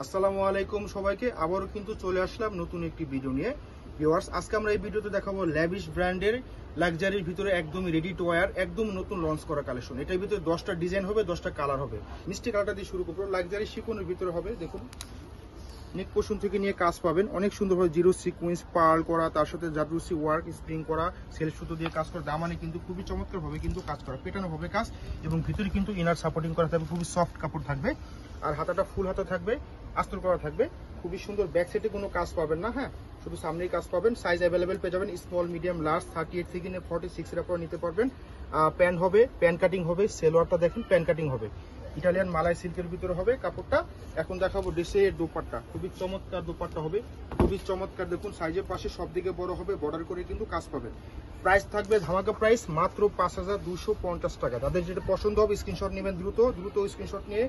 আসসালামু আলাইকুম সবাইকে, আবারও কিন্তু চলে আসলাম নতুন একটি ভিডিও নিয়ে। ভিউয়ার্স, আজকে আমরা এই ভিডিওতে দেখাবো ল্যাভিশ ব্র্যান্ডের লাক্সারির ভিতরে একদমই রেডি টু ওয়্যার, একদম নতুন লঞ্চ করা কালেকশন। এটার ভিতরে 10টা ডিজাইন হবে, 10টা কালার হবে। মিষ্টি কালারটা দিয়ে শুরু করবো। লাক্সারি শিফনের ভিতরে হবে, দেখুন নেক পোর্শন থেকে নিয়ে কাজ পাবেন অনেক সুন্দরভাবে, জিরো সিকোয়েন্স পার্ল করা, তার সাথে জাদরুসি ওয়ার্ক স্প্রিং করা, সেলফ সুতো দিয়ে কাজ করা, দামানে কিন্তু খুবই চমৎকার ভাবে কিন্তু কাজ করা, পেটানো ভাবে কাজ, এবং ভিতরে কিন্তু ইনার সাপোর্টিং করা থাকবে, খুবই সফট কাপড় থাকবে। আর হাতাটা ফুল হাতা থাকবে, আস্তর করা থাকবে, খুবই সুন্দর। ব্যাক সাইডে কোনো কাজ পাবেন না, হ্যাঁ শুধু সামনেই কাজ পাবেন। সাইজ অ্যাভেলেবেল পেয়ে যাবেন, স্মল, মিডিয়াম, লার্জ, 38 থেকে 46 এর উপর নিতে পারবেন। প্যান্ট হবে, প্যান্ট কাটিং হবে, সেলোয়ারটা দেখেন প্যান্ট কাটিং হবে, ইটালিয়ান মালাই সিল্কের ভিতরে হবে কাপড়টা। এখন দেখাবো ড্রেসের দোপাট্টা, খুবই চমৎকার দোপাট্টা হবে, খুবই চমৎকার। দেখুন সাইজের পাশে সব দিকে বড় হবে, বর্ডার করে কিন্তু কাজ পাবেন। প্রাইস থাকবে ধামাকা প্রাইস মাত্র 5250 টাকা। তাদের যেটা পছন্দ হবে স্ক্রিনশট নেবেন, দ্রুত স্ক্রিনশট নিয়ে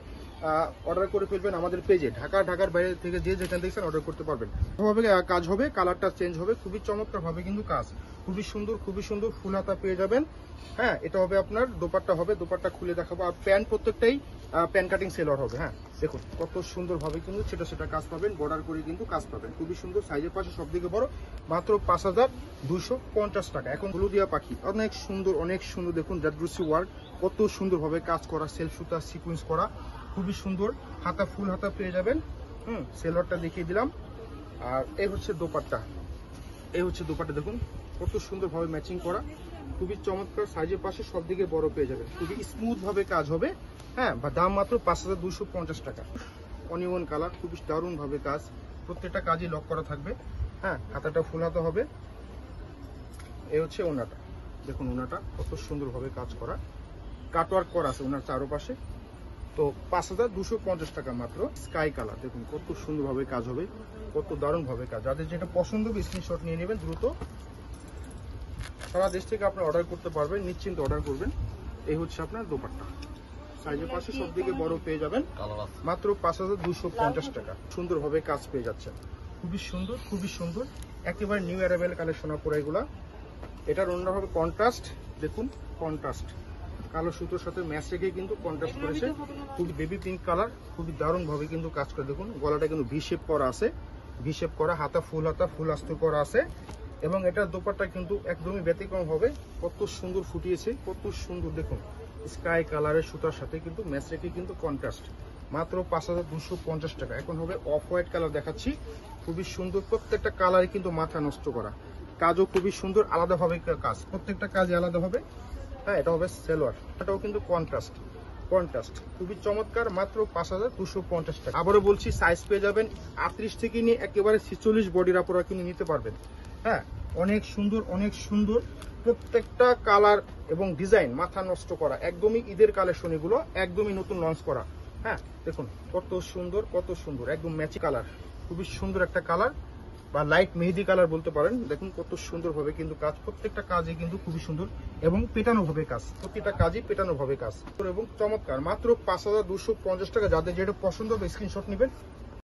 অর্ডার করে ফেলবেন আমাদের পেজে। ঢাকার বাইরে থেকে যে যেখান দেখছেন অর্ডার করতে পারবেন। এভাবে কাজ হবে, কালারটা চেঞ্জ হবে, খুবই চমৎকার ভাবে কিন্তু কাজ, খুবই সুন্দর ফুল হাতা পেয়ে যাবেন। হ্যাঁ, এটা হবে আপনার দোপাট্টা হবে, দোপাট্টা খুলে দেখাবো। আর প্যান্ট প্রত্যেকটাই প্যান্ট কাটিং সেলর হবে। হ্যাঁ দেখুন কত সুন্দর ভাবে কিন্তু সেটা কাজ পাবেন, বর্ডার করে কিন্তু কাজ পাবেন, খুবই সুন্দর। সাইজের পাশে সব দিকে বড়, মাত্র 5250 টাকা। এখন হলুদিয়া পাখি অনেক সুন্দর দেখুন, জাদরুসি ওয়ার্ক কত সুন্দর ভাবে কাজ করা, সেলফ সুতা সিকোয়েন্স করা, খুবই সুন্দর। হাতা ফুল হাতা পেয়ে যাবেন। সেলরটা দেখিয়ে দিলাম। আর এই হচ্ছে দোপাট্টা, দেখুন কত সুন্দর ভাবে ম্যাচিং করা, খুবই চমৎকার। সাইজের পাশে সব দিকে বড় পেয়ে যাবেন, খুবই স্মুথ ভাবে কাজ হবে। হ্যাঁ, দাম মাত্র 5250 টাকা। অনিয়ন কালার, খুবই দারুণ ভাবে কাজ, প্রত্যেকটা কাজই লক করা থাকবে। হ্যাঁ, হাতাটা ফুল হাতা হবে। এই হচ্ছে ওনাটা, দেখুন ওনাটা কত সুন্দর ভাবে কাজ করা, কাটওয়ার্ক করা আছে ওনার চারপাশে। তো 5250 টাকা মাত্র। স্কাই কালার দেখুন কত সুন্দর ভাবে কাজ হবে, কত দারুণ ভাবে কাজ। যাদের যেটা পছন্দ হবে স্ক্রিনশট নিয়ে নেবেন দ্রুত। সারা দেশ থেকে আপনি অর্ডার করতে পারবেন, নিশ্চিন্ত অর্ডার করবেন। এই হচ্ছে আপনার দোপাট্টা, সাইজের পাশে সব দিকে বড় পেয়ে যাবেন, মাত্র 5250 টাকা। সুন্দরভাবে কাজ পেয়ে যাচ্ছেন, খুবই সুন্দর, একেবারে নিউ অ্যারাইভেল কালেকশন পরে এগুলা। এটার অন্য হবে কন্ট্রাস্ট, দেখুন কন্ট্রাস্ট কালো সুতোর সাথে ম্যাচ রেখে কিন্তু কন্ট্রাস্ট করেছে, খুবই বেবি পিঙ্ক কালার, খুবই দারুণ ভাবে কিন্তু কাজ করে। দেখুন গলাটা কিন্তু ভি শেপ করা আছে, ভি শেপ করা, হাতা ফুল আস্তর করা আছে, এবং এটার দোপাট্টা কিন্তু একদমই ব্যতিক্রম হবে, কত সুন্দর ফুটিয়েছে, কত সুন্দর। দেখুন স্কাই কালারের সুতার সাথে কিন্তু ম্যাচ রেখে কিন্তু কন্ট্রাস্ট, মাত্র 5250 টাকা। এখন হবে অফ হোয়াইট কালার দেখাচ্ছি, খুবই সুন্দর। প্রত্যেকটা কালারে কিন্তু মাথা নষ্ট করা, কাজও খুবই সুন্দর, আলাদাভাবে কাজ, প্রত্যেকটা কাজে আলাদা হবে। হ্যাঁ, এটা হবে সেলোয়ার, এটাও কিন্তু কন্ট্রাস্ট, খুবই চমৎকার, মাত্র 5250 টাকা। আবারও বলছি সাইজ পেয়ে যাবেন 38 থেকে নিয়ে একেবারে 46 বডির আপনারা কিন্তু নিতে পারবেন। হ্যাঁ, অনেক সুন্দর প্রত্যেকটা কালার এবং ডিজাইন মাথা নষ্ট করা, একদমই ঈদের কালেকশন, এগুলো একদমই নতুন লঞ্চ করা। হ্যাঁ দেখুন কত সুন্দর একদম ম্যাচি কালার, খুবই সুন্দর একটা কালার, বা লাইট মেহেদি কালার বলতে পারেন। দেখুন কত সুন্দর ভাবে কিন্তু কাজ, প্রত্যেকটা কাজে কিন্তু খুবই সুন্দর এবং পেটানো ভাবে কাজ, প্রতিটা কাজই পেটানো ভাবে কাজ এবং চমৎকার। মাত্র 5250 টাকা। যাদের যেটা পছন্দ হবে স্ক্রিনশট নেবেন,